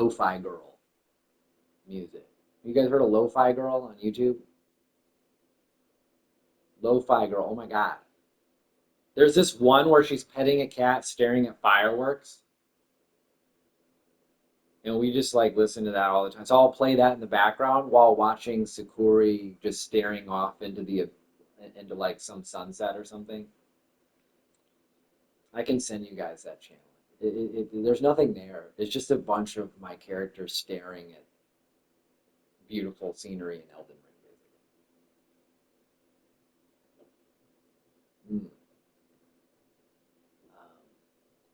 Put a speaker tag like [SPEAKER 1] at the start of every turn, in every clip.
[SPEAKER 1] lo-fi girl music. You guys heard of lo-fi girl on YouTube? Lo-fi girl. Oh my God. There's this one where she's petting a cat, staring at fireworks, and we just like listen to that all the time. So I'll play that in the background while watching Sakuri just staring off into like some sunset or something. I can send you guys that channel. There's nothing there. It's just a bunch of my characters staring at beautiful scenery in Elden Ring, basically. Um,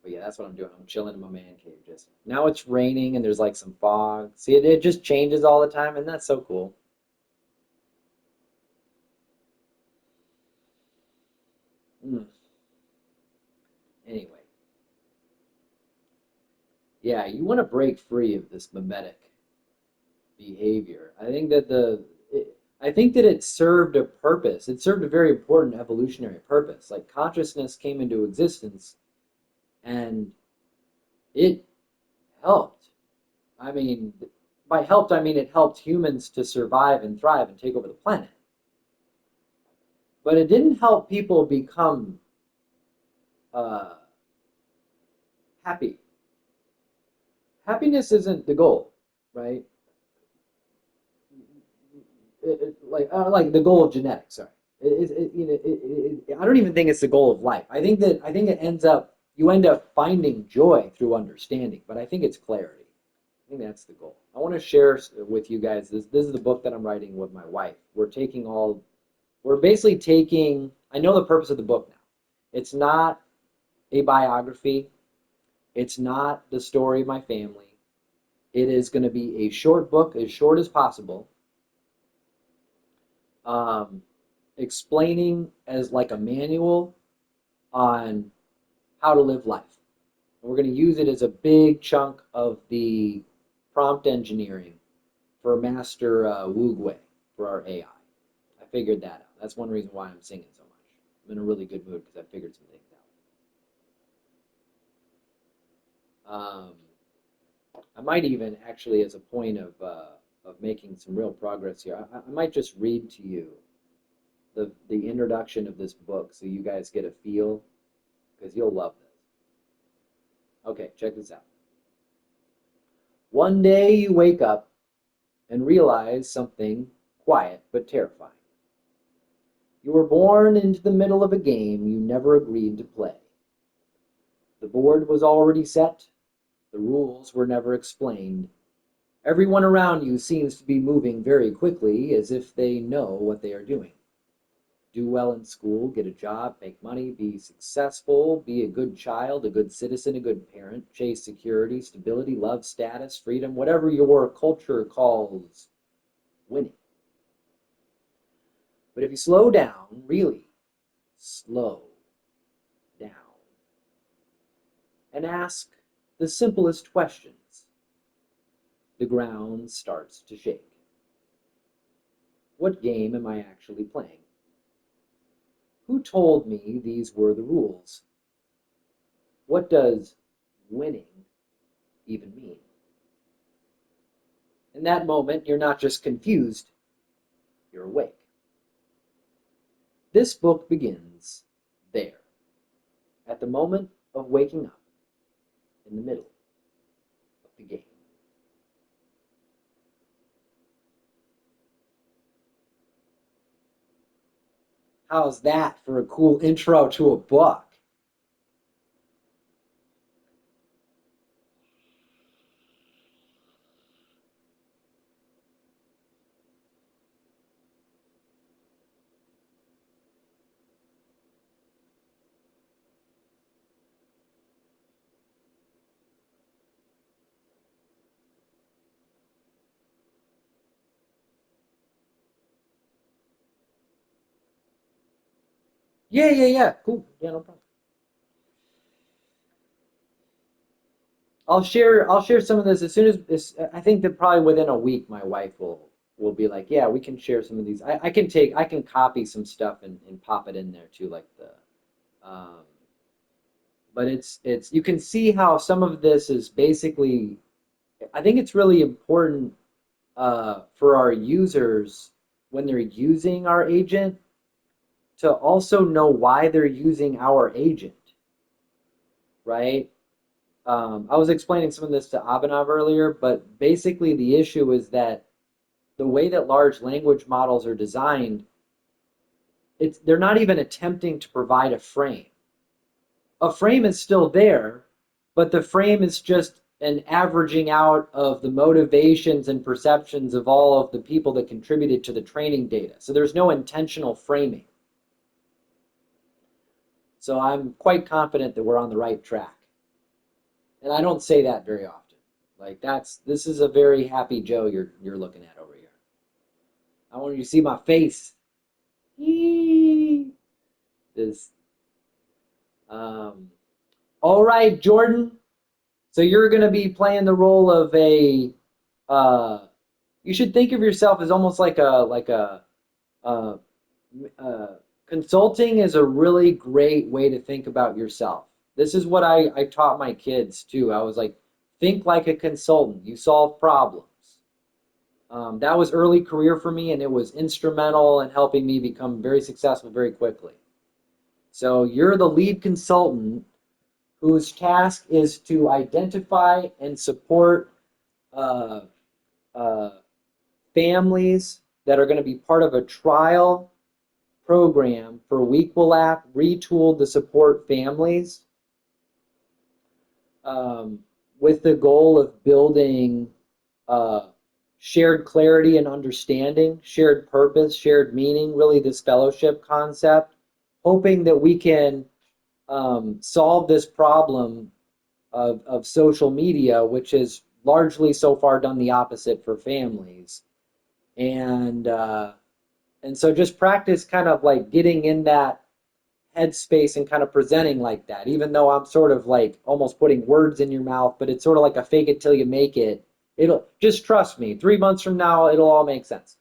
[SPEAKER 1] but yeah, that's what I'm doing. I'm chilling in my man cave. Just now it's raining and there's like some fog. See, it just changes all the time, and that's so cool. Mm. Anyway, yeah, you want to break free of this mimetic behavior. I think that it served a purpose. It served a very important evolutionary purpose. Like consciousness came into existence and it helped. I mean, by helped, I mean it helped humans to survive and thrive and take over the planet. But it didn't help people become uh, happy. Happiness isn't the goal, right? Like the goal of genetics. Sorry, I don't even think it's the goal of life. I think it ends up you end up finding joy through understanding, but I think it's clarity. I think that's the goal. I want to share with you guys this. This is the book that I'm writing with my wife. We're basically taking. I know the purpose of the book now. It's not a biography. It's not the story of my family. It is going to be a short book, as short as possible, um, explaining as like a manual on how to live life. And we're going to use it as a big chunk of the prompt engineering for Master Wu for our AI. I figured that out. That's one reason why I'm singing so much. I'm in a really good mood because I figured some things out. I might even actually, as a point of making some real progress here, I might just read to you the introduction of this book so you guys get a feel because you'll love this. Okay, check this out. One day you wake up and realize something quiet but terrifying. You were born into the middle of a game you never agreed to play. The board was already set, the rules were never explained. Everyone around you seems to be moving very quickly as if they know what they are doing. Do well in school, get a job, make money, be successful, be a good child, a good citizen, a good parent, chase security, stability, love, status, freedom, whatever your culture calls winning. But if you slow down, really slow down, and ask the simplest questions, the ground starts to shake. What game am I actually playing? Who told me these were the rules? What does winning even mean? In that moment, you're not just confused, you're awake. This book begins there, at the moment of waking up, in the middle of the game. How's that for a cool intro to a book? Yeah, yeah, yeah. Cool. Yeah, no problem. I'll share some of this as soon as I think that probably within a week my wife will be like, yeah, we can share some of these. I can copy some stuff and pop it in there too, like the but it's you can see how some of this is basically I think it's really important for our users when they're using our agent to also know why they're using our agent, right? I was explaining some of this to Abhinav earlier, but basically the issue is that the way that large language models are designed, they're not even attempting to provide a frame. A frame is still there, but the frame is just an averaging out of the motivations and perceptions of all of the people that contributed to the training data. So there's no intentional framing. So I'm quite confident that we're on the right track. And I don't say that very often. Like this is a very happy Joe you're looking at over here. I want you to see my face. This um all right, Jordan. So you're gonna be playing the role of a you should think of yourself as almost uh, uh, consulting is a really great way to think about yourself. This is what I taught my kids too. I was like, think like a consultant. You solve problems. That was early career for me, and it was instrumental in helping me become very successful very quickly. So you're the lead consultant whose task is to identify and support uh, uh, families that are going to be part of a trial program for Wequal app retooled to support families um, with the goal of building uh, shared clarity and understanding, shared purpose, shared meaning, really this fellowship concept, hoping that we can solve this problem of social media, which has largely so far done the opposite for families. And and so just practice kind of like getting in that headspace and kind of presenting like that, even though I'm sort of like almost putting words in your mouth, but it's sort of like a fake it till you make it. It'll just trust me. 3 months from now, it'll all make sense.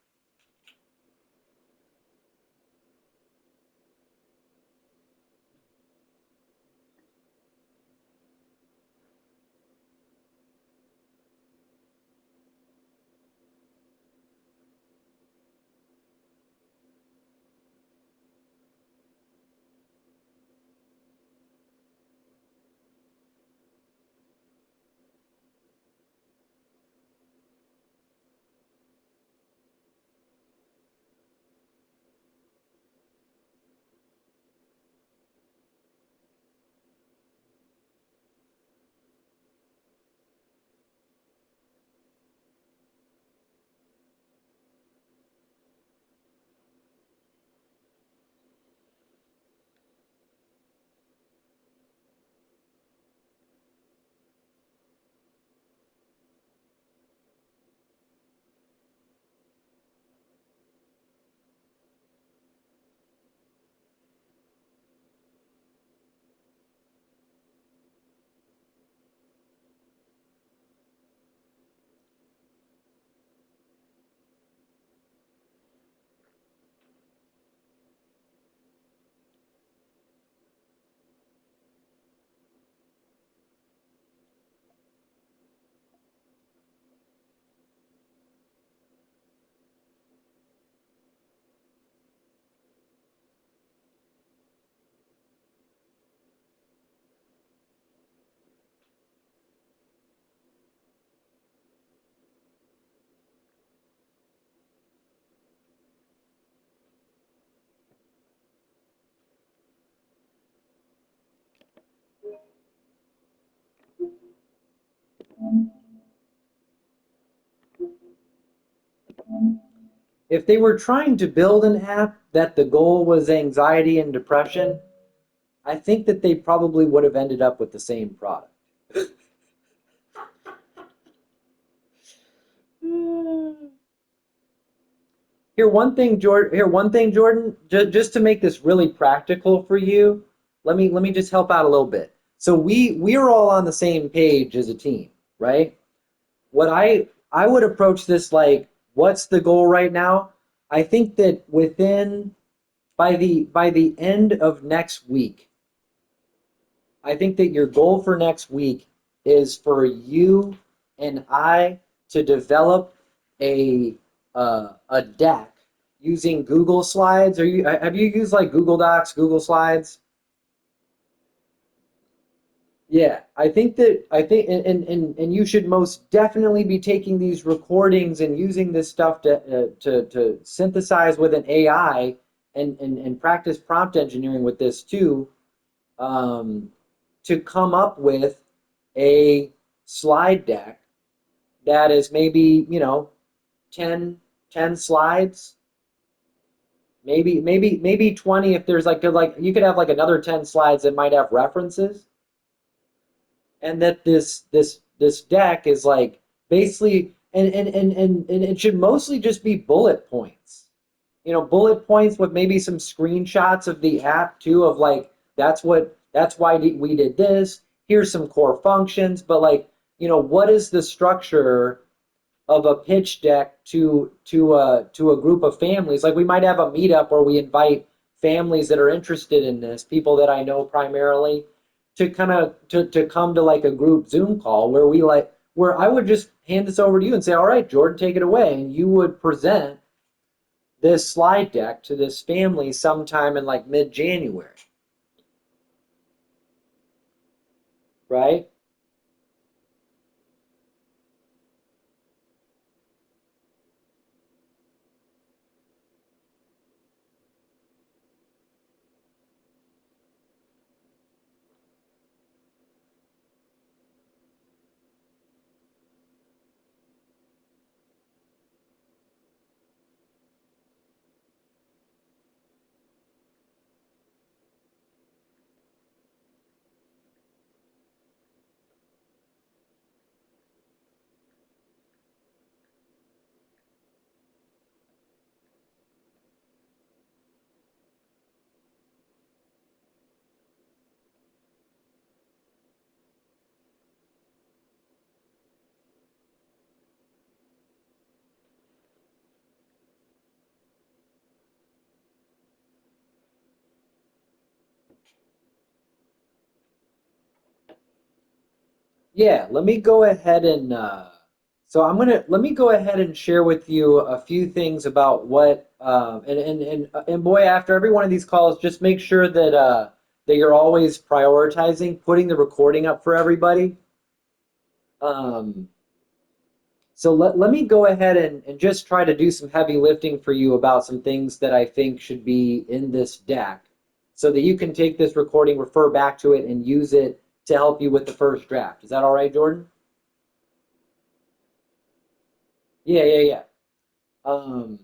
[SPEAKER 1] If they were trying to build an app that the goal was anxiety and depression, I think that they probably would have ended up with the same product. Jordan. Just to make this really practical for you, let me just help out a little bit. So we are all on the same page as a team, right? What I would approach this like, what's the goal right now? I think that by the end of next week, I think that your goal for next week is for you and I to develop a deck using Google Slides. Have you used like Google Docs, Google Slides? Yeah, I think and you should most definitely be taking these recordings and using this stuff to synthesize with an AI and practice prompt engineering with this too, um, to come up with a slide deck that is maybe, 10 10 slides, maybe 20 if there's like you could have like another 10 slides that might have references, and that this deck is like basically and it should mostly just be bullet points. Bullet points with maybe some screenshots of the app too, of like that's why we did this. Here's some core functions, but like, what is the structure of a pitch deck to a group of families? Like we might have a meetup where we invite families that are interested in this, people that I know primarily, to kind of to come to like a group Zoom call where we like where I would just hand this over to you and say, all right, Jordan, take it away, and you would present this slide deck to this family sometime in like mid-January, right? Yeah, let me go ahead and so let me go ahead and share with you a few things about what and boy, after every one of these calls, just make sure that you're always prioritizing putting the recording up for everybody. Um, so let me go ahead and just try to do some heavy lifting for you about some things that I think should be in this deck so that you can take this recording, refer back to it, and use it to help you with the first draft. Is that all right, Jordan? Yeah, yeah, yeah. Um,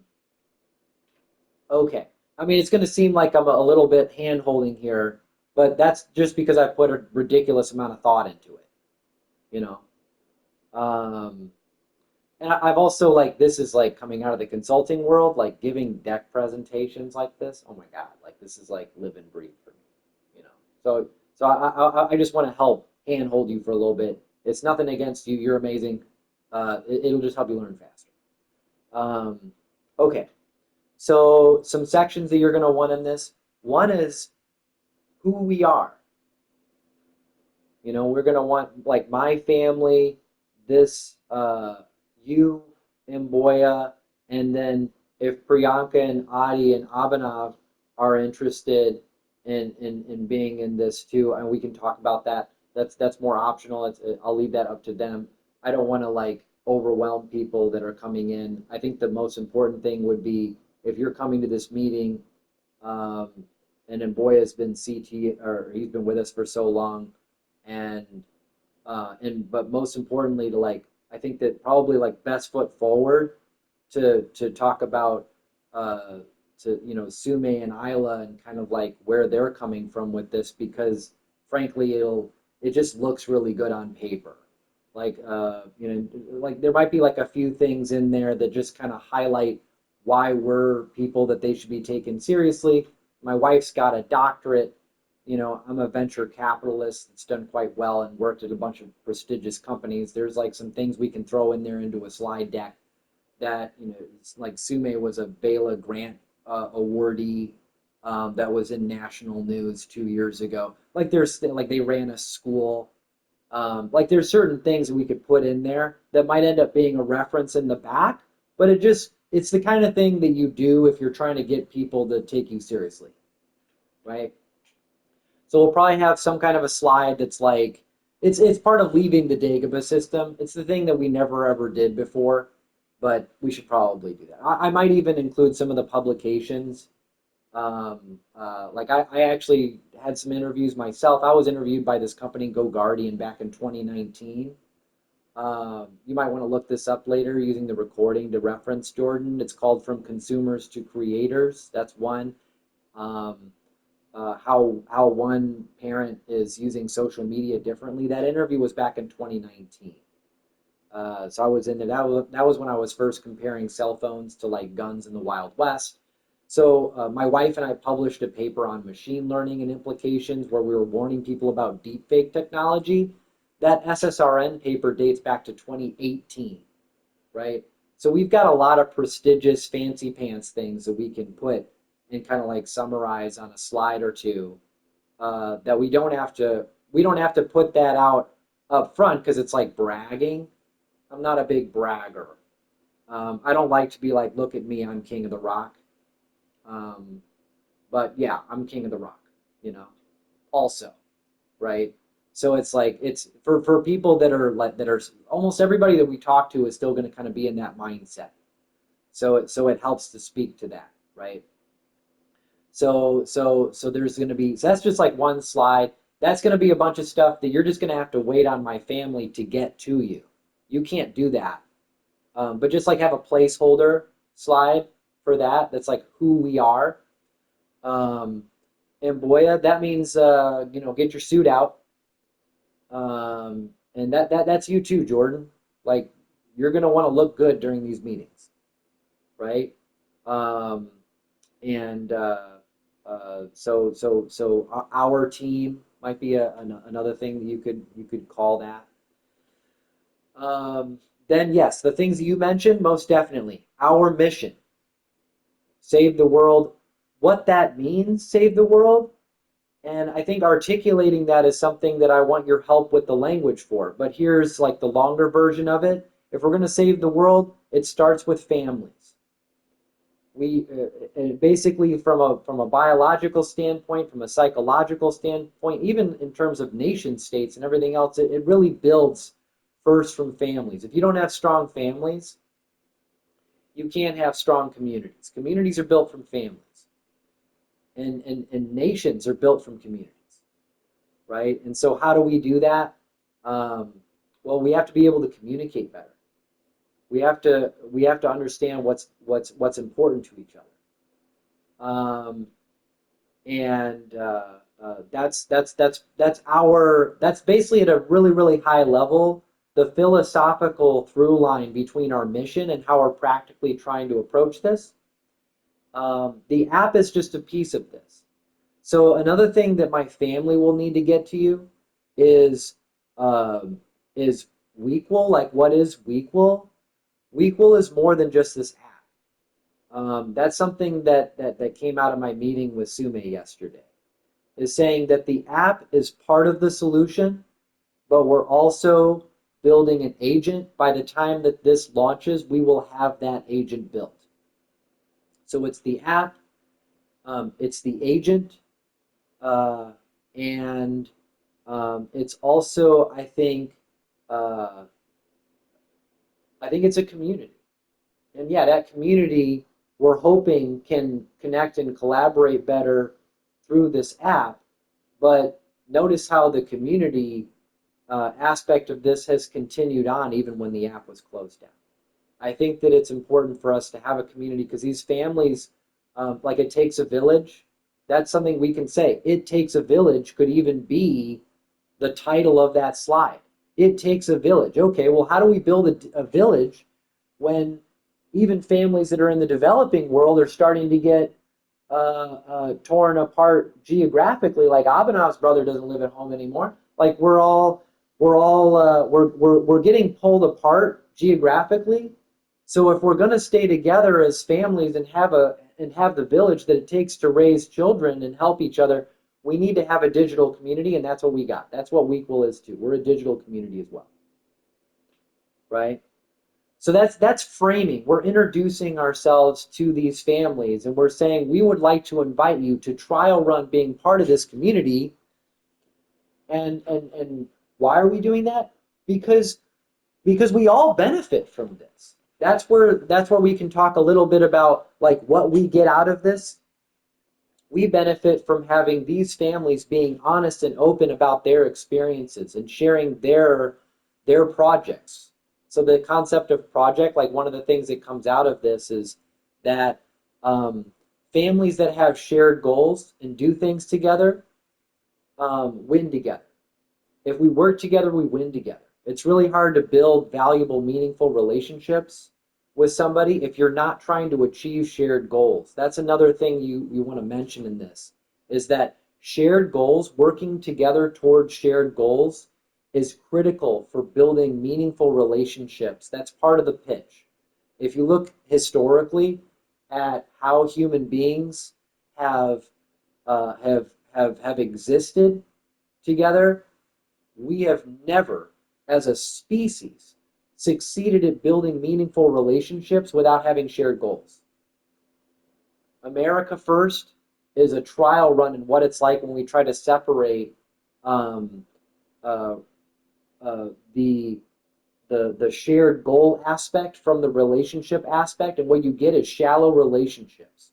[SPEAKER 1] okay. I mean, it's going to seem like I'm a little bit hand holding here, but that's just because I put a ridiculous amount of thought into it, you know. Um, and I've also like this is like coming out of the consulting world, like giving deck presentations like this. Oh my God, like this is like live and breathe for me, you know. So I just want to help hand hold you for a little bit. It's nothing against you. You're amazing. It'll just help you learn faster. Um, okay. So some sections that you're going to want in this. One is who we are. We're going to want like my family, this you and Boya, and then if Priyanka and Adi and Abhinav are interested in being in this too, and we can talk about that. That's more optional. I'll leave that up to them. I don't want to like overwhelm people that are coming in. I think the most important thing would be if you're coming to this meeting, um, and then Boy has been CT or he's been with us for so long, and but most importantly to like I think that probably like best foot forward to talk about uh, to Sume and Isla and kind of like where they're coming from with this because frankly it just looks really good on paper. Like like there might be like a few things in there that just kind of highlight why we're people that they should be taken seriously. My wife's got a doctorate. I'm a venture capitalist that's done quite well and worked at a bunch of prestigious companies. There's like some things we can throw in there into a slide deck that it's like Sume was a Bela Grant awardee, that was in national news 2 years ago. Like there's like they ran a school Like there's certain things that we could put in there that might end up being a reference in the back, but it's the kind of thing that you do if you're trying to get people to take you seriously, right? So we'll probably have some kind of a slide that's like it's part of leaving the Dagobah system. It's the thing that we never ever did before, but we should probably do that. I might even include some of the publications. Like I actually had some interviews myself. I was interviewed by this company, Go Guardian, back in 2019. You might want to look this up later using the recording to reference Jordan. It's called From Consumers to Creators. That's one. Um, how one parent is using social media differently. That interview was back in 2019. So I was in there. That was when I was first comparing cell phones to like guns in the Wild West. So my wife and I published a paper on machine learning and implications where we were warning people about deepfake technology. That SSRN paper dates back to 2018, right? So we've got a lot of prestigious fancy pants things that we can put and kind of like summarize on a slide or two, that we don't have to put that out up front because it's like bragging. I'm not a big bragger. I don't like to be like, look at me, I'm king of the rock. Um, but yeah, I'm king of the rock, you know, also, right? So it's like it's for people that are almost everybody that we talk to is still going to kind of be in that mindset. So it helps to speak to that, right? So there's going to be, so that's just like one slide. That's going to be a bunch of stuff that you're just going to have to wait on my family to get to you. You can't do that. But just like have a placeholder slide for that. That's like who we are. Um, and boy, that means get your suit out. And that's you too, Jordan. Like you're gonna want to look good during these meetings, right? Um, and so our team might be another thing that you could call that. Um, then yes, the things that you mentioned, most definitely. Our mission, save the world. What that means, save the world, and I think articulating that is something that I want your help with the language for. But here's like the longer version of it. If we're going to save the world, it starts with families. We basically from a biological standpoint, from a psychological standpoint, even in terms of nation states and everything else, it really builds first from families. If you don't have strong families, you can't have strong communities. Communities are built from families, and nations are built from communities, right? And so, how do we do that? Um, well, we have to be able to communicate better. We have to understand what's important to each other. Um, and that's basically at a really high level the philosophical through line between our mission and how we're practically trying to approach this. The app is just a piece of this. So another thing that my family will need to get to you is um, is Weequal. Like, what is Weequal? Weequal is more than just this app. That's something that came out of my meeting with Sume yesterday. Is saying that the app is part of the solution, but we're also building an agent. By the time that this launches, we will have that agent built. So it's the app, it's the agent, uh, and it's also, uh, I think it's a community. And yeah, that community we're hoping can connect and collaborate better through this app. But notice how the community aspect of this has continued on even when the app was closed down. I think that it's important for us to have a community because these families, like it takes a village. That's something we can say. It takes a village could even be the title of that slide. It takes a village. Okay, well, how do we build a village when even families that are in the developing world are starting to get torn apart geographically? Like Abhinav's brother doesn't live at home anymore. Like we're getting pulled apart geographically. So if we're going to stay together as families and have the village that it takes to raise children and help each other, We need to have a digital community, and that's what we got. That's what Weequal is too. We're a digital community as well, right? So that's framing. We're introducing ourselves to these families, and we're saying we would like to invite you to trial run being part of this community. And why are we doing that? Because because we all benefit from this. That's where we can talk a little bit about like what we get out of this. We benefit from having these families being honest and open about their experiences and sharing their projects. So the concept of project, like one of the things that comes out of this is that um, families that have shared goals and do things together win together. If we work together, we win together. It's really hard to build valuable, meaningful relationships with somebody if you're not trying to achieve shared goals. That's another thing you want to mention in this is that shared goals, working together towards shared goals, is critical for building meaningful relationships. That's part of the pitch. If you look historically at how human beings have have existed together, we have never, as a species, succeeded at building meaningful relationships without having shared goals. America First is a trial run in what it's like when we try to separate um, uh, the the shared goal aspect from the relationship aspect, and what you get is shallow relationships.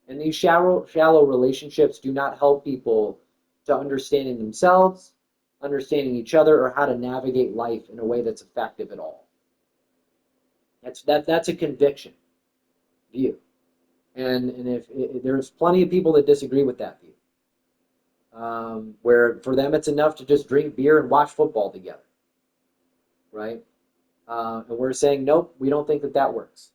[SPEAKER 1] And these shallow relationships do not help people to understanding themselves, understanding each other, or how to navigate life in a way that's effective at all. That's a conviction view, and if there's plenty of people that disagree with that view, where for them it's enough to just drink beer and watch football together, right? And we're saying nope, we don't think that that works.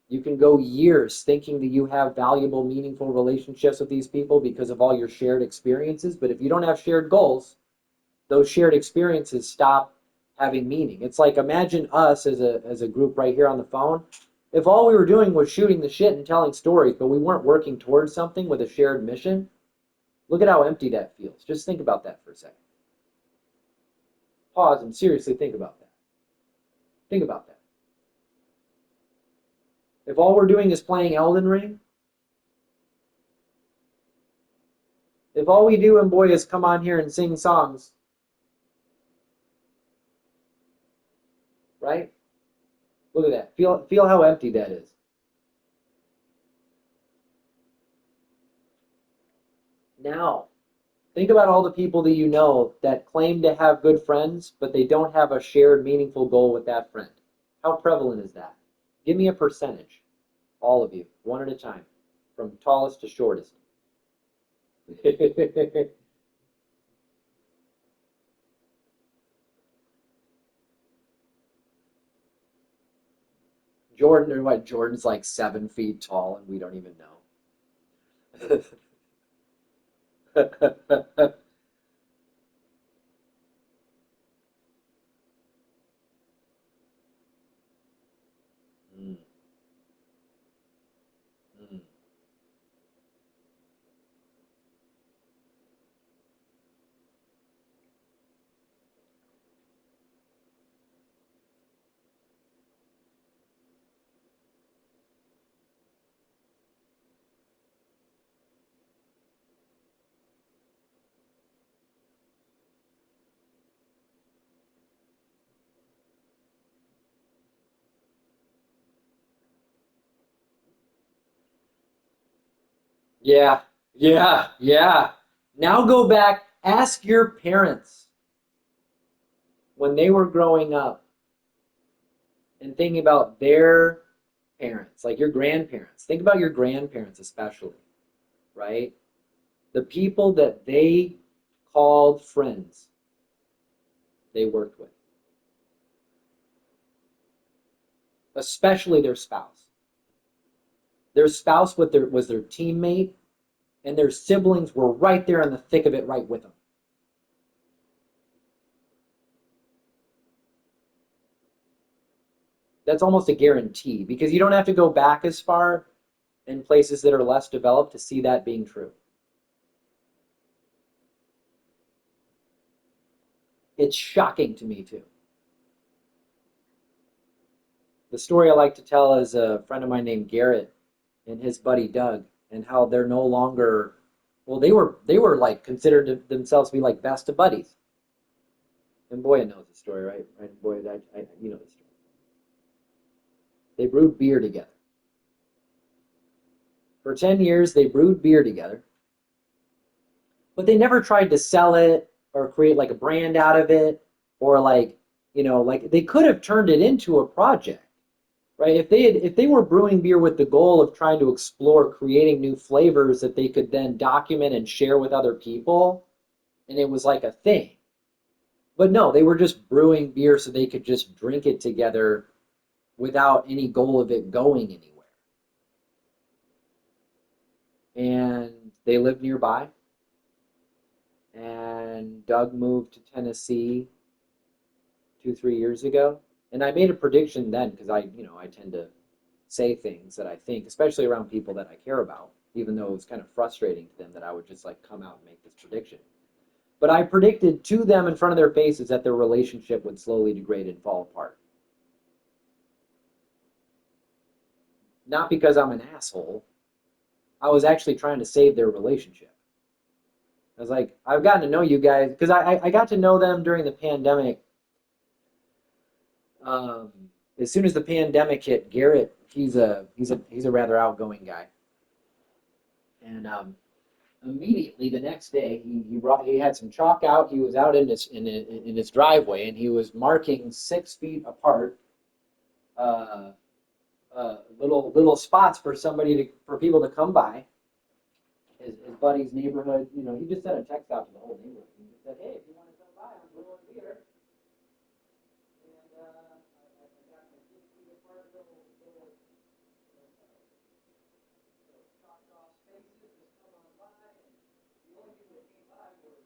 [SPEAKER 1] You can go years thinking that you have valuable, meaningful relationships with these people because of all your shared experiences. But if you don't have shared goals, those shared experiences stop having meaning. It's like imagine us as a group right here on the phone. If all we were doing was shooting the shit and telling stories, but we weren't working towards something with a shared mission, look at how empty that feels. Just think about that for a second. Pause and seriously think about that. Think about that. If all we're doing is playing Elden Ring, if all we do, and boy, is come on here and sing songs, right? Look at that. Feel how empty that is. Now, think about all the people that you know that claim to have good friends, but they don't have a shared meaningful goal with that friend. How prevalent is that? Give me a percentage. All of you, one at a time, from tallest to shortest. Jordan, or what? Jordan's like 7 feet tall, and we don't even know. Mm, mm. Yeah, yeah. Now go back, ask your parents when they were growing up and thinking about their parents, like your grandparents. Think about your grandparents, especially, right? The people that they called friends they worked with, especially their spouse. Their spouse was their teammate, and their siblings were right there in the thick of it, right with them. That's almost a guarantee because you don't have to go back as far in places that are less developed to see that being true. It's shocking to me too. The story I like to tell is a friend of mine named Garrett and his buddy Doug, and how they're no longer. Well, they were like considered themselves to be like best of buddies. And Boya knows the story, right? Right, Boya, you know the story. They brewed beer together. For 10 years, they brewed beer together, but they never tried to sell it or create like a brand out of it, or like, like they could have turned it into a project, right? If they were brewing beer with the goal of trying to explore creating new flavors that they could then document and share with other people, and it was like a thing. But no, they were just brewing beer so they could just drink it together without any goal of it going anywhere. And they lived nearby. And Doug moved to Tennessee 2, 3 years ago. And I made a prediction then because I tend to say things that I think, especially around people that I care about, even though it was kind of frustrating to them that I would just like come out and make this prediction. But I predicted to them in front of their faces that their relationship would slowly degrade and fall apart. Not because I'm an asshole. I was actually trying to save their relationship. I was like, I've gotten to know you guys because I got to know them during the pandemic. Um, as soon as the pandemic hit, Garrett, he's a rather outgoing guy, and immediately the next day he had some chalk out. He was out in his driveway, and he was marking 6 feet apart, uh, little spots for for people to come by. His buddy's neighborhood. He just sent a text out to the whole neighborhood. He just said, "Hey, if you want to come by, I'm brewing beer." And I got my 6 feet apart little chalked off spaces. Just come on by, and the only people that came by were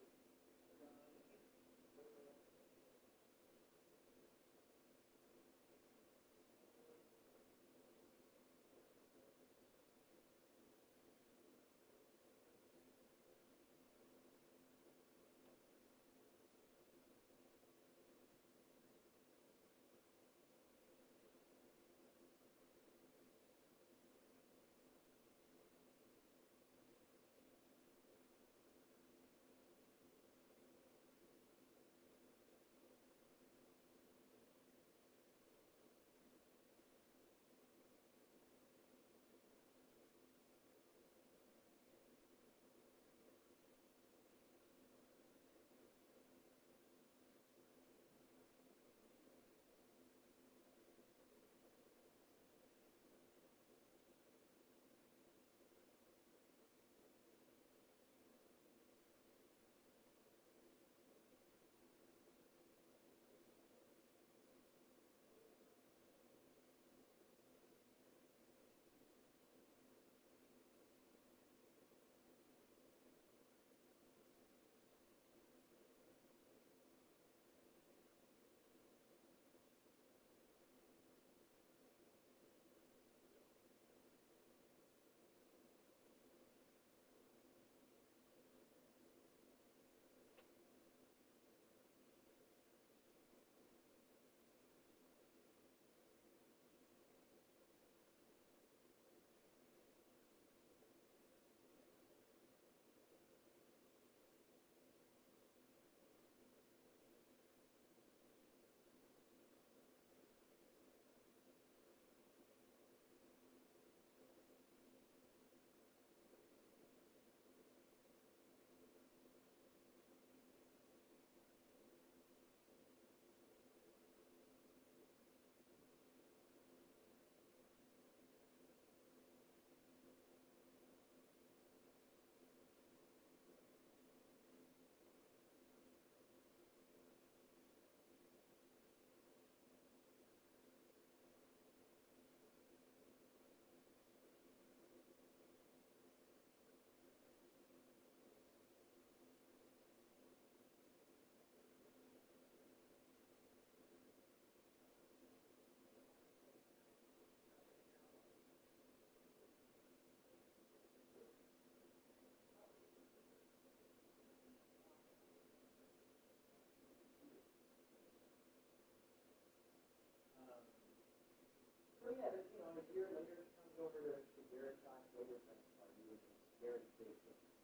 [SPEAKER 1] over to Garrett's Oktoberfest party, which is Garrett's big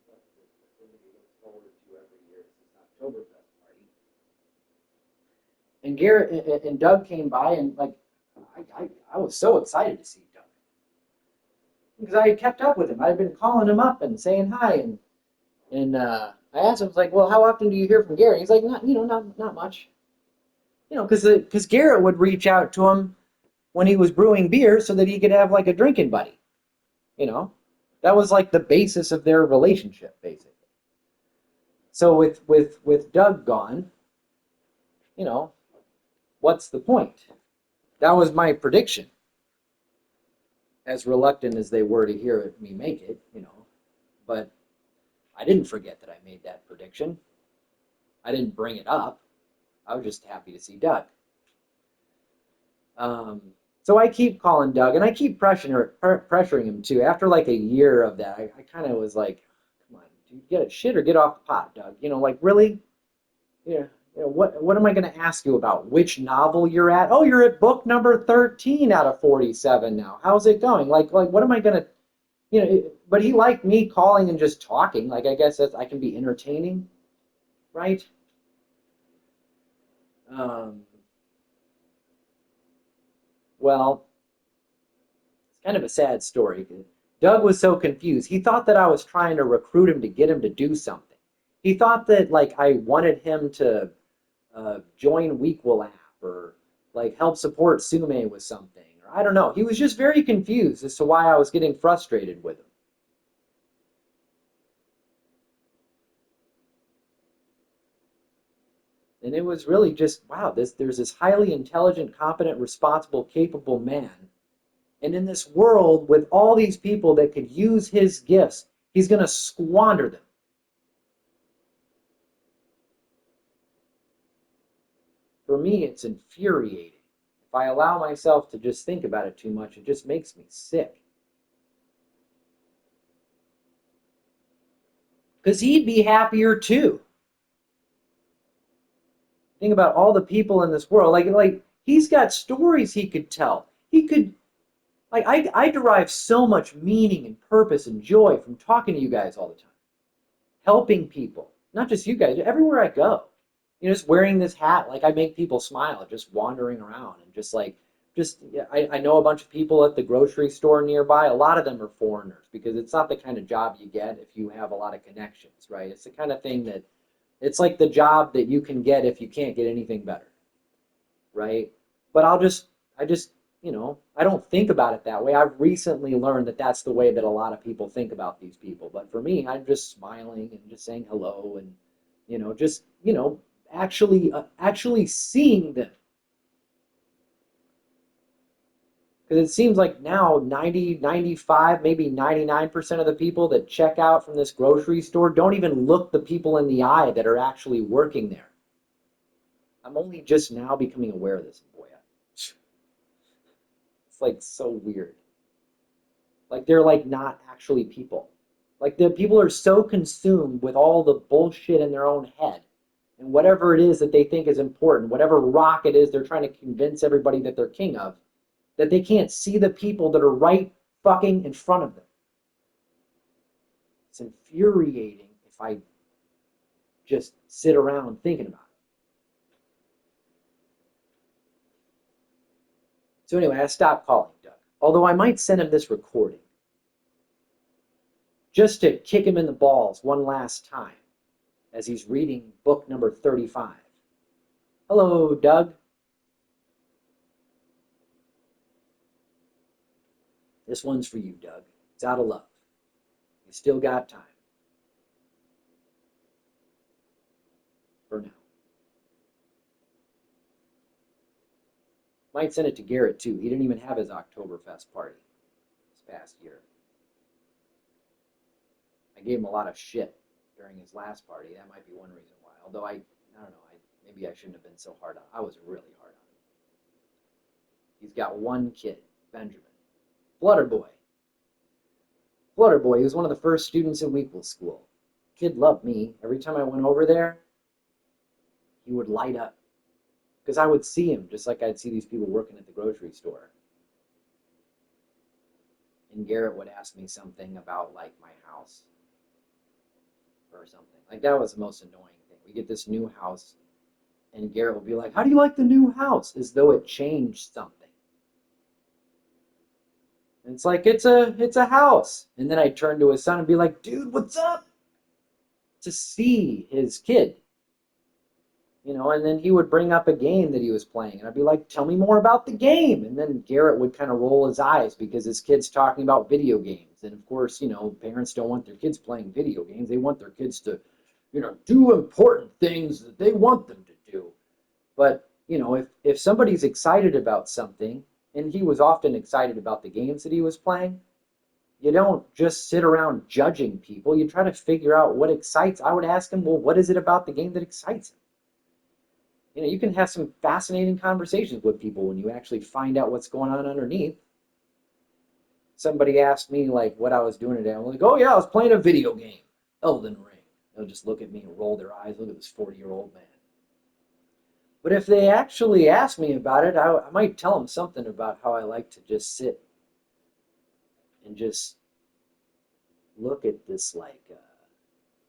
[SPEAKER 1] such a thing that he looks forward to every year. It's this Oktoberfest party. And Garrett and Doug came by, and like I was so excited to see Doug because I had kept up with him. I had been calling him up and saying hi, and I asked him, I was like, well, how often do you hear from Garrett? He's like, not much. Because Garrett would reach out to him when he was brewing beer so that he could have like a drinking buddy. You know, that was like the basis of their relationship, basically. So with Doug gone, you know, what's the point? That was my prediction. As reluctant as they were to hear me make it, but I didn't forget that I made that prediction. I didn't bring it up. I was just happy to see Doug. Um, so I keep calling Doug, and I keep pressuring him too. After like a year of that, I kind of was like, "Come on, dude, get it shit or get off the pot, Doug." Like really, yeah. What am I going to ask you about? Which novel you're at? Oh, you're at book number 13 out of 47 now. How's it going? Like what am I going to, but he liked me calling and just talking. Like I guess I can be entertaining, right? Um, well, it's kind of a sad story. Doug was so confused. He thought that I was trying to recruit him to get him to do something. He thought that like I wanted him to join Weequal app or like help support Sume with something. Or I don't know. He was just very confused as to why I was getting frustrated with him. And it was really just, wow, there's this highly intelligent, competent, responsible, capable man. And in this world with all these people that could use his gifts, he's going to squander them. For me, it's infuriating. If I allow myself to just think about it too much, it just makes me sick. Because he'd be happier too. Think about all the people in this world. Like he's got stories he could tell. He could like I derive so much meaning and purpose and joy from talking to you guys all the time. Helping people. Not just you guys, everywhere I go. Just wearing this hat, like I make people smile just wandering around and just yeah, I know a bunch of people at the grocery store nearby. A lot of them are foreigners because it's not the kind of job you get if you have a lot of connections, right? It's the kind of thing that it's like the job that you can get if you can't get anything better, right? But I just, I don't think about it that way. I've recently learned that that's the way that a lot of people think about these people. But for me, I'm just smiling and just saying hello and, just, actually seeing them. Because it seems like now 90, 95, maybe 99% of the people that check out from this grocery store don't even look the people in the eye that are actually working there. I'm only just now becoming aware of this. Boy, it's like so weird. Like they're like not actually people. Like the people are so consumed with all the bullshit in their own head and whatever it is that they think is important, whatever rock it is they're trying to convince everybody that they're king of, that they can't see the people that are right fucking in front of them. It's infuriating if I just sit around thinking about it. So anyway, I stopped calling Doug. Although I might send him this recording just to kick him in the balls one last time as he's reading book number 35. Hello, Doug. This one's for you, Doug. It's out of love. You still got time. For now. Might send it to Garrett, too. He didn't even have his Oktoberfest party this past year. I gave him a lot of shit during his last party. That might be one reason why. Although I don't know. Maybe I shouldn't have been so hard on him. I was really hard on him. He's got one kid, Benjamin. Flutter Boy. Flutter Boy, he was one of the first students in Weequel School. Kid loved me. Every time I went over there, he would light up. Because I would see him just like I'd see these people working at the grocery store. and Garrett would ask me something about like my house or something. Like that was the most annoying thing. We get this new house and Garrett will be like, "How do you like the new house?" As though it changed something. And it's like it's a house. And then I turn to his son and be like, "Dude, what's up?" To see his kid, and then he would bring up a game that he was playing, and I'd be like, "Tell me more about the game." And then Garrett would kind of roll his eyes because his kid's talking about video games. And of course, parents don't want their kids playing video games. They want their kids to, do important things that they want them to do. But, if somebody's excited about something, and he was often excited about the games that he was playing, you don't just sit around judging people. You try to figure out what excites. I would ask him, well, what is it about the game that excites him? You can have some fascinating conversations with people when you actually find out what's going on underneath. Somebody asked me like what I was doing today. I'm like, oh yeah, I was playing a video game, Elden Ring. They'll just look at me and roll their eyes. Look at this 40-year-old man. But if they actually ask me about it, I might tell them something about how I like to just sit and just look at this like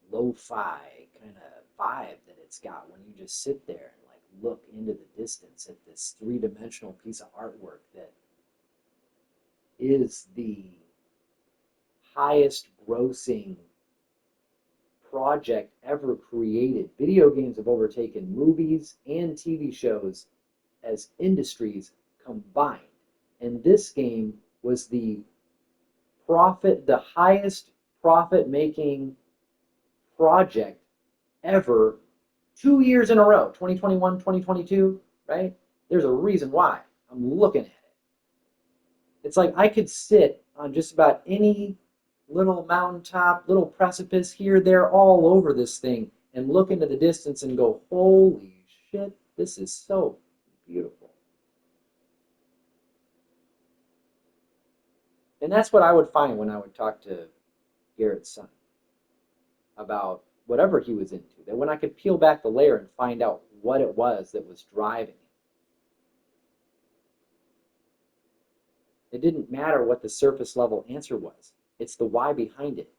[SPEAKER 1] lo-fi kind of vibe that it's got when you just sit there and like look into the distance at this three-dimensional piece of artwork that is the highest grossing project ever created. Video games have overtaken movies and TV shows as industries combined. And this game was the highest profit making project ever 2 years in a row, 2021, 2022, right? There's a reason why. I'm looking at it. It's like I could sit on just about any little mountaintop, little precipice here, there, all over this thing and look into the distance and go, holy shit, this is so beautiful. And that's what I would find when I would talk to Garrett's son about whatever he was into. That when I could peel back the layer and find out what it was that was driving him, it didn't matter what the surface level answer was. It's the why behind it.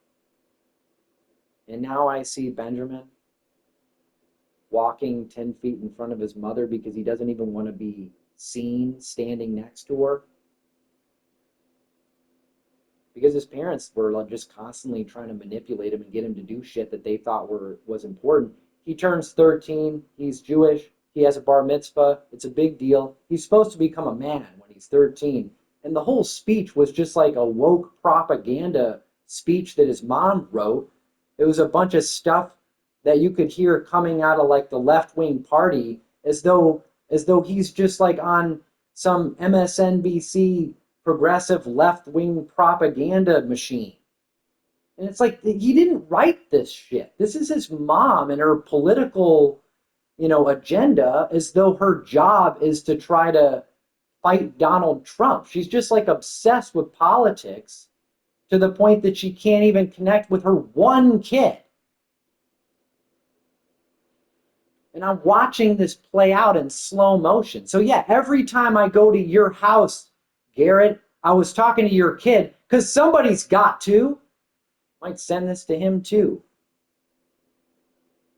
[SPEAKER 1] And now I see Benjamin walking 10 feet in front of his mother because he doesn't even want to be seen standing next to her. Because his parents were just constantly trying to manipulate him and get him to do shit that they thought was important. He turns 13. He's Jewish. He has a bar mitzvah. It's a big deal. He's supposed to become a man when he's 13. And the whole speech was just like a woke propaganda speech that his mom wrote. It was a bunch of stuff that you could hear coming out of like the left-wing party as though he's just like on some MSNBC progressive left-wing propaganda machine. And it's like he didn't write this shit. This is his mom and her political, agenda, as though her job is to try to fight Donald Trump. She's just like obsessed with politics to the point that she can't even connect with her one kid. And I'm watching this play out in slow motion. So yeah, every time I go to your house, Garrett, I was talking to your kid because somebody's got to. Might send this to him too.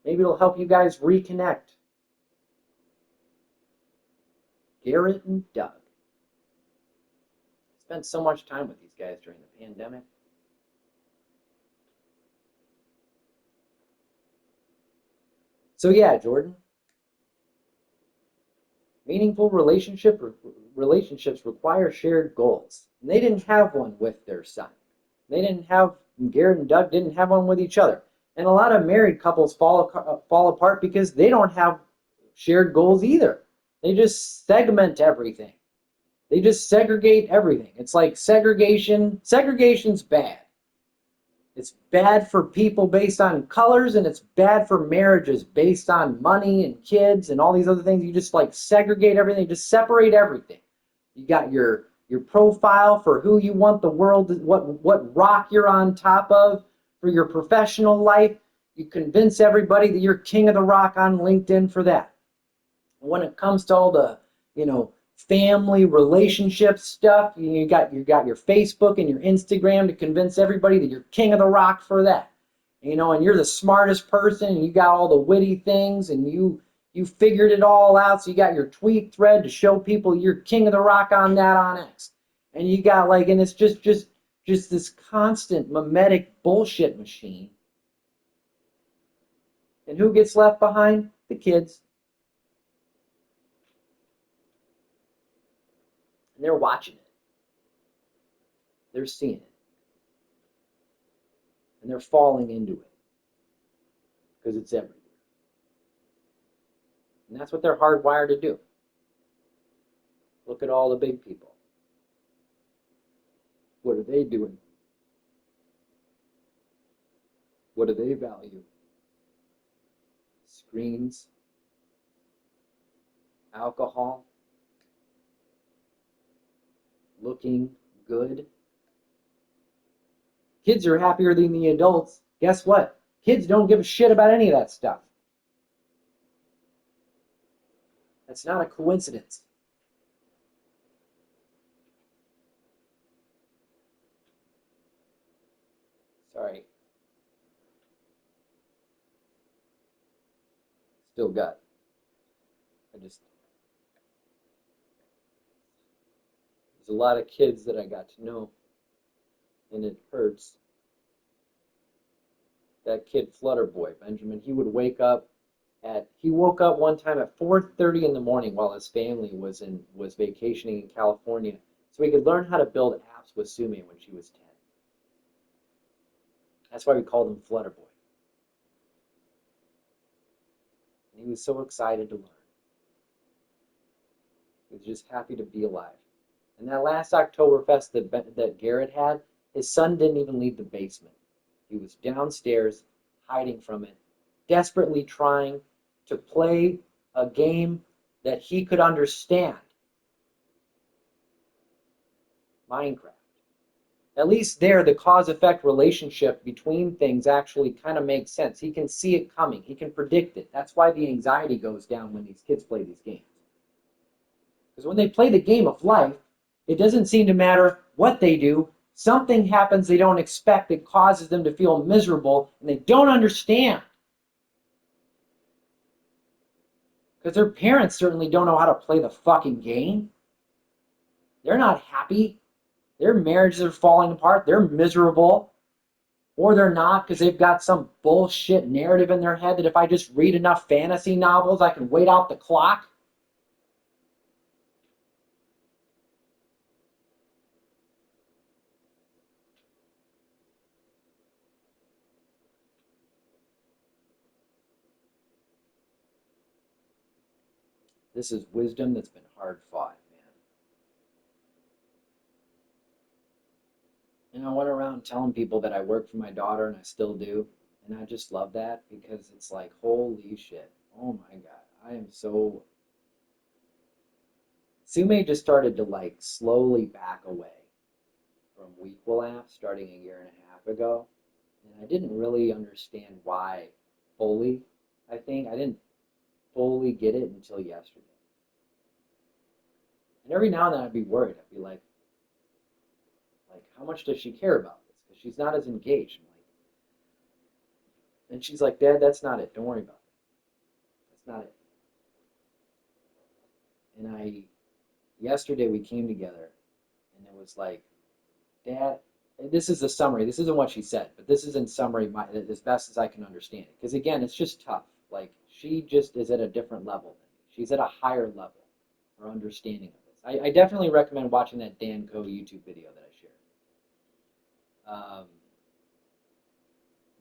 [SPEAKER 1] Maybe it'll help you guys reconnect. Garrett and Doug. I spent so much time with these guys during the pandemic. So yeah, Jordan. Meaningful relationships require shared goals. And they didn't have one with their son. Garrett and Doug didn't have one with each other. And a lot of married couples fall apart because they don't have shared goals either. They just segment everything. They just segregate everything. It's like segregation. Segregation's bad. It's bad for people based on colors, and it's bad for marriages based on money and kids and all these other things. You just like segregate everything, just separate everything. You got your profile for who you want the world, what rock you're on top of for your professional life. You convince everybody that you're king of the rock on LinkedIn for that. When it comes to all the, family relationship stuff. You got your Facebook and your Instagram to convince everybody that you're king of the rock for that. And you're the smartest person, and you got all the witty things, and you figured it all out. So you got your tweet thread to show people you're king of the rock on that on X. And you got and it's just this constant mimetic bullshit machine. And who gets left behind? The kids. And they're watching it. They're seeing it. And they're falling into it. Because it's everywhere. And that's what they're hardwired to do. Look at all the big people. What are they doing? What do they value? Screens, alcohol, looking good. Kids are happier than the adults. Guess what? Kids don't give a shit about any of that stuff. That's not a coincidence. Sorry. Still got. There's a lot of kids that I got to know, and it hurts. That kid Flutterboy, Benjamin, he woke up one time at 4:30 in the morning while his family was vacationing in California, so he could learn how to build apps with Sume when she was 10. That's why we called him Flutterboy. And he was so excited to learn. He was just happy to be alive. And that last Oktoberfest that Garrett had, his son didn't even leave the basement. He was downstairs, hiding from it, desperately trying to play a game that he could understand. Minecraft. At least there, the cause-effect relationship between things actually kind of makes sense. He can see it coming. He can predict it. That's why the anxiety goes down when these kids play these games. Because when they play the game of life, it doesn't seem to matter what they do. Something happens they don't expect that causes them to feel miserable, and they don't understand. Because their parents certainly don't know how to play the fucking game. They're not happy. Their marriages are falling apart. They're miserable. Or they're not, because they've got some bullshit narrative in their head that if I just read enough fantasy novels, I can wait out the clock. This is wisdom that's been hard fought, man. And I went around telling people that I work for my daughter, and I still do. And I just love that because it's like, holy shit. Oh my God. I am so. Sume just started to slowly back away from Weequal starting a year and a half ago. And I didn't really understand why fully. I think I didn't fully get it until yesterday. And every now and then I'd be worried. I'd be like, how much does she care about this? Because she's not as engaged. And she's like, Dad, that's not it. Don't worry about it. That's not it. And yesterday we came together, and it was like, Dad, and this is the summary. This isn't what she said, but this is in summary, as best as I can understand it. Because again, it's just tough. She just is at a different level than me. She's at a higher level, her understanding of this. I definitely recommend watching that Dan Coe YouTube video that I shared.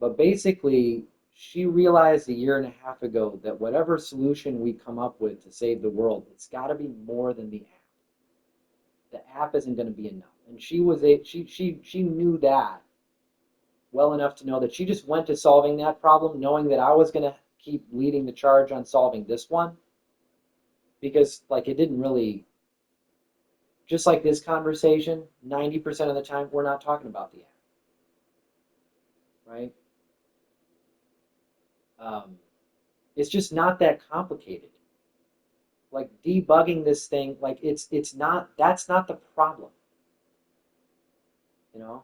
[SPEAKER 1] But basically, she realized a year and a half ago that whatever solution we come up with to save the world, it's got to be more than the app. The app isn't going to be enough, and she knew that well enough to know that she just went to solving that problem, knowing that I was going to keep leading the charge on solving this one, because it didn't really. Just like this conversation, 90% of the time we're not talking about the app, right? It's just not that complicated. like debugging this thing, like it's not, that's not the problem, you know?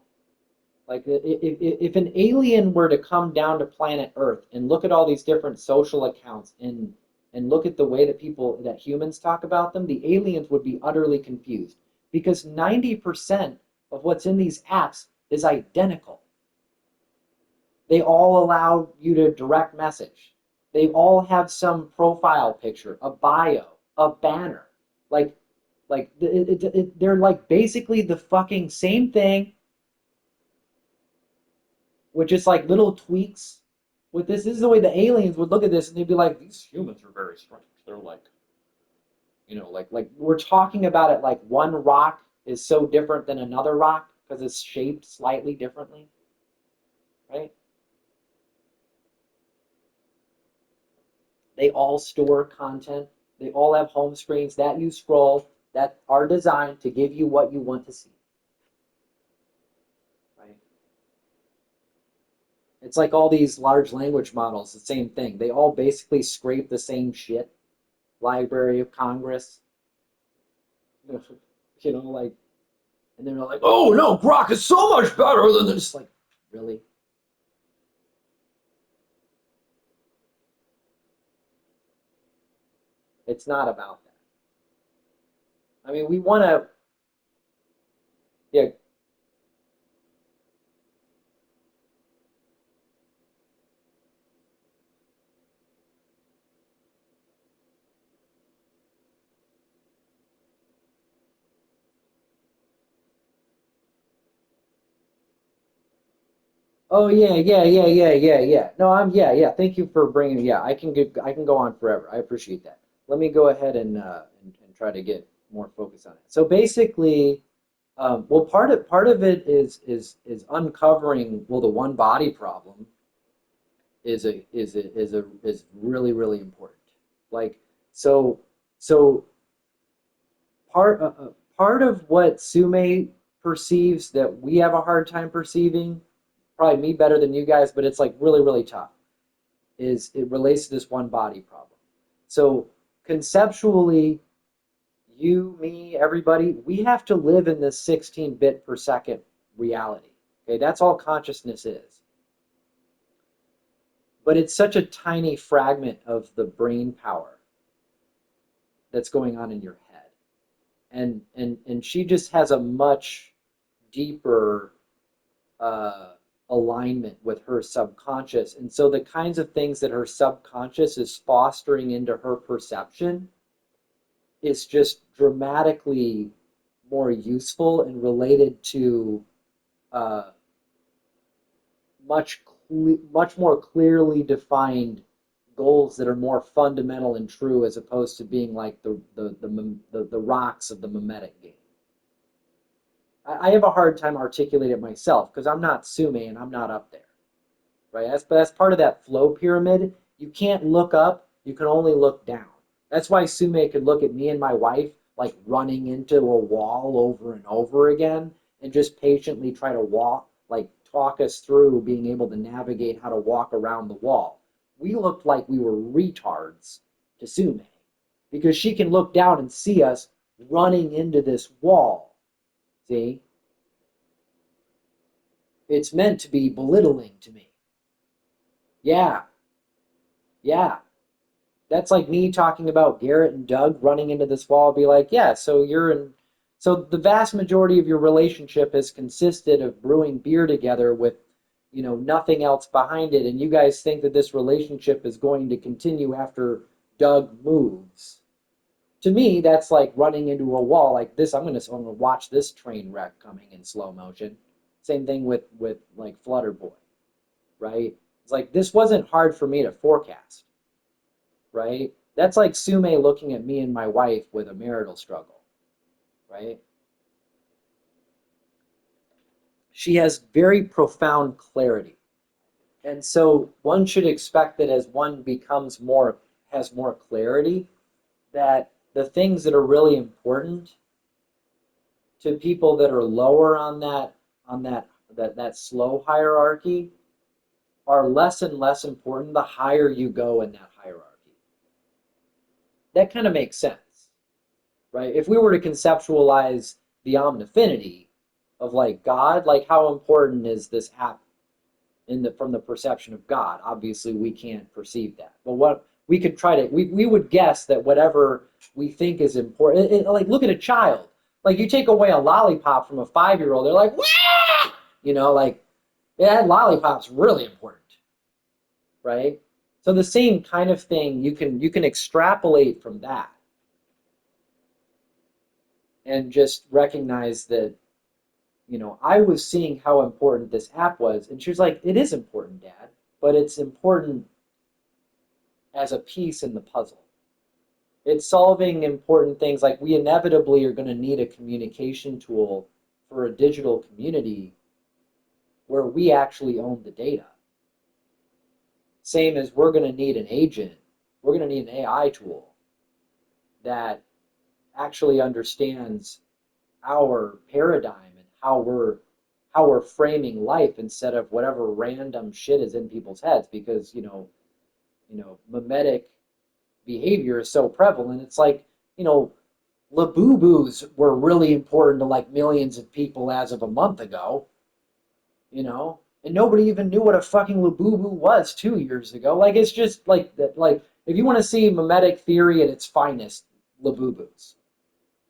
[SPEAKER 1] Like if an alien were to come down to planet Earth and look at all these different social accounts and look at the way that people that humans talk about them, the aliens would be utterly confused because 90% of what's in these apps is identical. They all allow you to direct message. They all have some profile picture, a bio, a banner. Like they're like basically the fucking same thing with just like little tweaks. With this is the way the aliens would look at this and they'd be like, these humans are very strange. They're like, like we're talking about it like one rock is so different than another rock because it's shaped slightly differently, right? They all store content. They all have home screens that you scroll that are designed to give you what you want to see, right? It's like all these large language models, the same thing. They all basically scrape the same shit. Library of Congress, like, and they're like, oh no, Grok is so much better than this. Like, really? It's not about that. I mean, we want to, yeah. Oh yeah, yeah. No, yeah. Thank you for bringing. Yeah, I can go on forever. I appreciate that. Let me go ahead and try to get more focus on it. So basically, well, part of it is uncovering. Well, the one body problem is really really important. Like so so part of what Sume perceives that we have a hard time perceiving, probably me better than you guys, but it's like really really tough. Is it relates to this one body problem? So conceptually, you, me, everybody, we have to live in this 16 bit per second reality. Okay, that's all consciousness is. But it's such a tiny fragment of the brain power that's going on in your head. And she just has a much deeper uh, alignment with her subconscious. And so the kinds of things that her subconscious is fostering into her perception is just dramatically more useful and related to uh, much more clearly defined goals that are more fundamental and true as opposed to being like the rocks of the mimetic game. I have a hard time articulating it myself because I'm not Sume and I'm not up there, right? That's part of that flow pyramid. You can't look up, you can only look down. That's why Sume could look at me and my wife like running into a wall over and over again and just patiently try to walk, like talk us through being able to navigate how to walk around the wall. We looked like we were retards to Sume because she can look down and see us running into this wall. See? It's meant to be belittling to me. Yeah, yeah. That's like me talking about Garrett and Doug running into this wall. Be like, yeah, so you're in. So the vast majority of your relationship has consisted of brewing beer together with, nothing else behind it, and you guys think that this relationship is going to continue after Doug moves. To me, that's like running into a wall like this. I'm gonna watch this train wreck coming in slow motion. Same thing with like Flutter Boy, right? It's like this wasn't hard for me to forecast, right? That's like Sume looking at me and my wife with a marital struggle, right? She has very profound clarity. And so one should expect that as one has more clarity, that the things that are really important to people that are lower on that slow hierarchy are less and less important the higher you go in that hierarchy. that kind of makes sense, right? If we were to conceptualize the omnifinity of like God, like how important is this app in the from the perception of God? Obviously, we can't perceive that. But what we could try to we would guess that whatever we think is important, like look at a child. Like you take away a lollipop from a 5-year-old, they're like, Wah! Like yeah, that lollipop's really important, right? So the same kind of thing you can extrapolate from that and just recognize that I was seeing how important this app was, and she was like, "It is important, Dad, but it's important as a piece in the puzzle. It's solving important things like we inevitably are going to need a communication tool for a digital community where we actually own the data. Same as we're going to need an agent, we're going to need an AI tool that actually understands our paradigm and how we're framing life instead of whatever random shit is in people's heads because mimetic behavior is so prevalent. It's like, Labubu's were really important to like millions of people as of a month ago, and nobody even knew what a fucking Labubu was 2 years ago. Like it's just like that. Like if you want to see mimetic theory at its finest, Labubu's,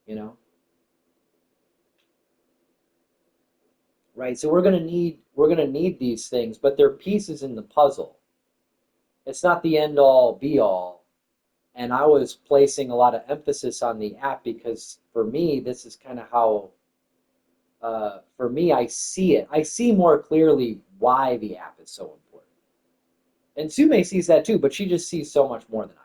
[SPEAKER 1] you know, right? So we're gonna need these things, but they're pieces in the puzzle. It's not the end all be all. And I was placing a lot of emphasis on the app because for me, this is kind of how, for me, I see it. I see more clearly why the app is so important. And Sume sees that too, but she just sees so much more than I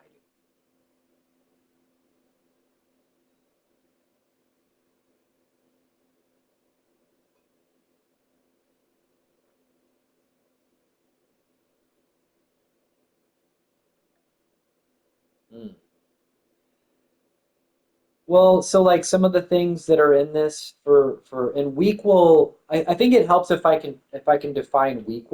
[SPEAKER 1] do. Mm. Well, so like some of the things that are in this for and weak I think it helps if I can define weak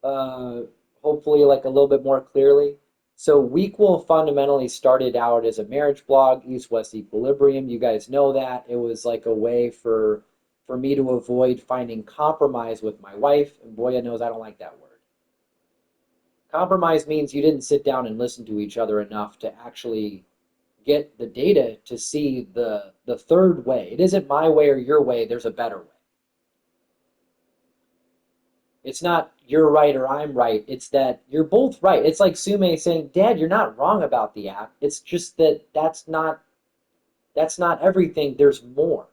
[SPEAKER 1] uh, hopefully like a little bit more clearly. So Weequal fundamentally started out as a marriage blog, East-West Equilibrium. You guys know that. It was like a way for me to avoid finding compromise with my wife. And Boya knows I don't like that word. Compromise means you didn't sit down and listen to each other enough to actually get the data to see the third way. It isn't my way or your way, there's a better way. It's not you're right or I'm right. It's that you're both right. It's like Sume saying, "Dad, you're not wrong about the app. It's just that that's not everything. There's more."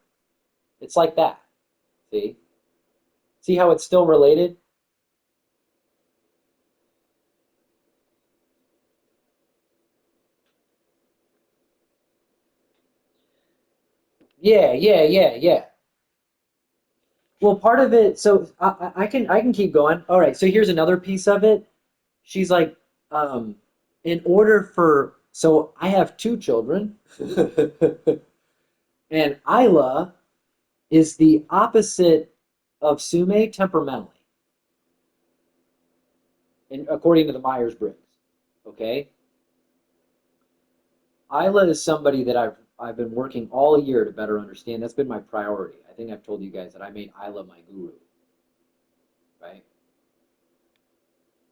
[SPEAKER 1] It's like that. See? See how it's still related? Yeah, yeah, yeah, yeah. Well, part of it, so I can keep going. All right, so here's another piece of it. She's like, um, in order for so I have two children, and Isla is the opposite of Sume temperamentally, according to the Myers-Briggs. Okay, Isla is somebody that I've been working all year to better understand. That's been my priority. I think I've told you guys that I made Isla my guru, right?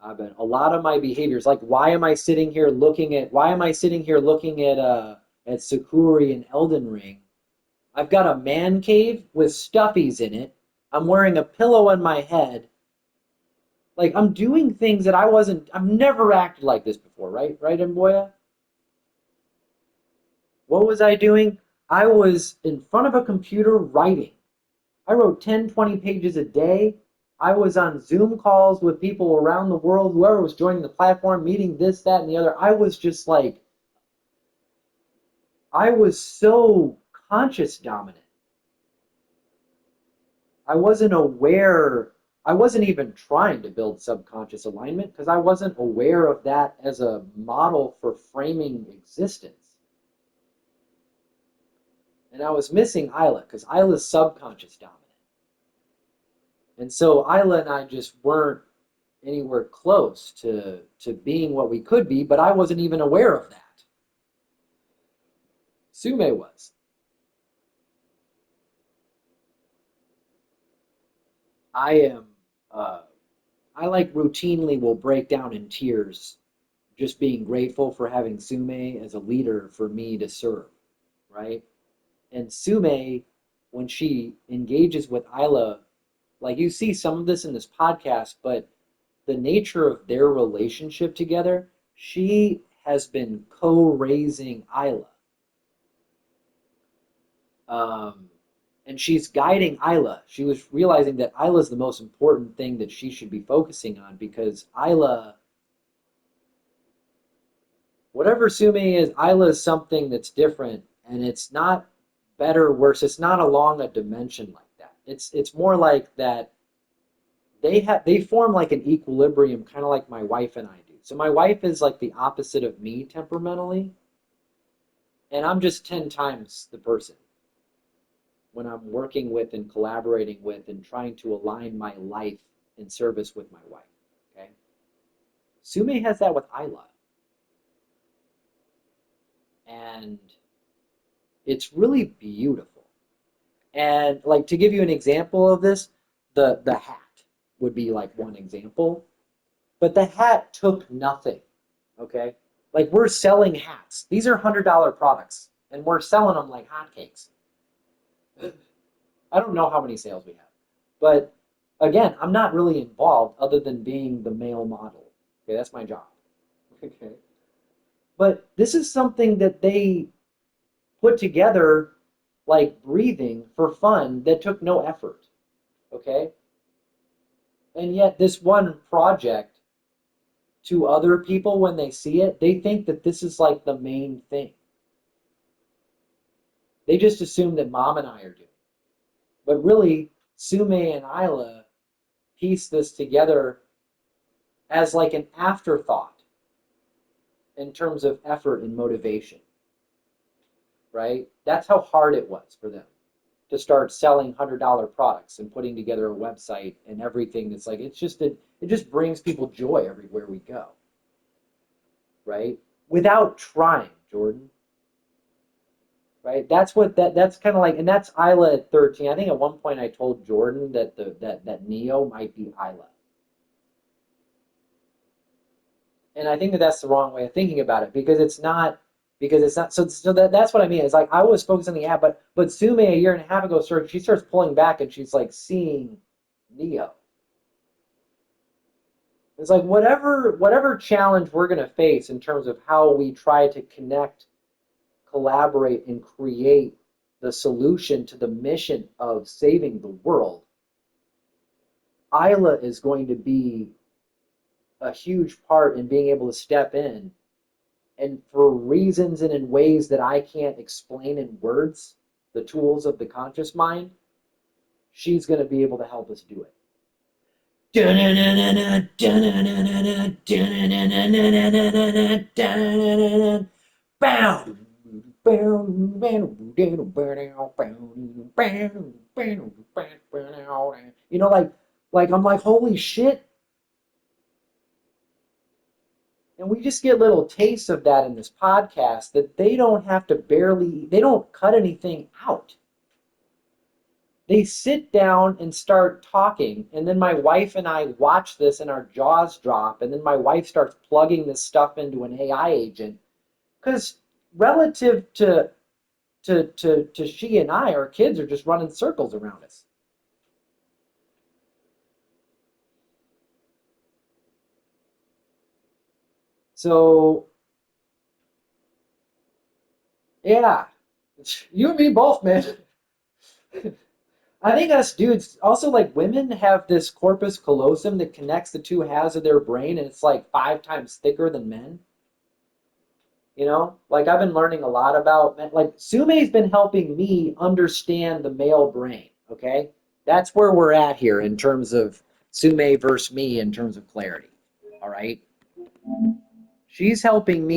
[SPEAKER 1] I've been a lot of my behaviors, like why am I sitting here looking at Sakuri and Elden Ring? I've got a man cave with stuffies in it. I'm wearing a pillow on my head. Like I'm doing things that I've never acted like this before, right? Right, Mboya? What was I doing? I was in front of a computer writing. I wrote 10, 20 pages a day. I was on Zoom calls with people around the world, whoever was joining the platform, meeting this, that, and the other. I was just like, I was so conscious dominant. I wasn't aware, I wasn't even trying to build subconscious alignment because I wasn't aware of that as a model for framing existence. And I was missing Isla because Isla's subconscious dominant. And so Isla and I just weren't anywhere close to being what we could be, but I wasn't even aware of that. Sume was. I am. Uh, I like routinely will break down in tears, just being grateful for having Sume as a leader for me to serve. Right. And Sume, when she engages with Isla, like you see some of this in this podcast, but the nature of their relationship together, she has been co-raising Isla. Um, and she's guiding Isla. She was realizing that Isla is the most important thing that she should be focusing on because Isla, whatever Sume is, Isla is something that's different and it's not better or worse. It's not along a dimension like that. It's more like that they form like an equilibrium, kind of like my wife and I do. So my wife is like the opposite of me temperamentally, and I'm just 10 times the person when I'm working with and collaborating with and trying to align my life in service with my wife. Okay. Sume has that with Isla. And it's really beautiful. And like to give you an example of this, the hat would be like one example. But the hat took nothing. Okay. Like we're selling hats. These are $100 products, and we're selling them like hotcakes. I don't know how many sales we have, but again, I'm not really involved other than being the male model. Okay, that's my job. Okay, but this is something that they put together, like breathing for fun, that took no effort. Okay, and yet this one project to other people when they see it, they think that this is like the main thing. They just assume that mom and I are doing. But really, Sume and Isla piece this together as like an afterthought in terms of effort and motivation, right? That's how hard it was for them to start selling $100 products and putting together a website and everything. That's like it just brings people joy everywhere we go, right? Without trying, Jordan. Right? That's kind of like, and that's Isla at 13. I think at one point I told Jordan that that Neo might be Isla. And I think that that's the wrong way of thinking about it because it's not so that's what I mean. It's like I was focused on the app, but Sume a year and a half ago she starts pulling back and she's like seeing Neo. It's like whatever challenge we're gonna face in terms of how we try to connect, collaborate, and create the solution to the mission of saving the world, Isla is going to be a huge part in being able to step in and for reasons and in ways that I can't explain in words, the tools of the conscious mind, she's going to be able to help us do it. You know, like I'm like, holy shit. And we just get little tastes of that in this podcast that they don't have to they don't cut anything out. They sit down and start talking, and then my wife and I watch this and our jaws drop, and then my wife starts plugging this stuff into an AI agent. Because relative to she and I, our kids are just running circles around us. So yeah, you and me both, man. I think us dudes, also like women have this corpus callosum that connects the two halves of their brain, and it's like 5 times thicker than men. You know, like I've been learning a lot about like Sume's been helping me understand the male brain. Okay, that's where we're at here in terms of Sume versus me in terms of clarity. All right, she's helping me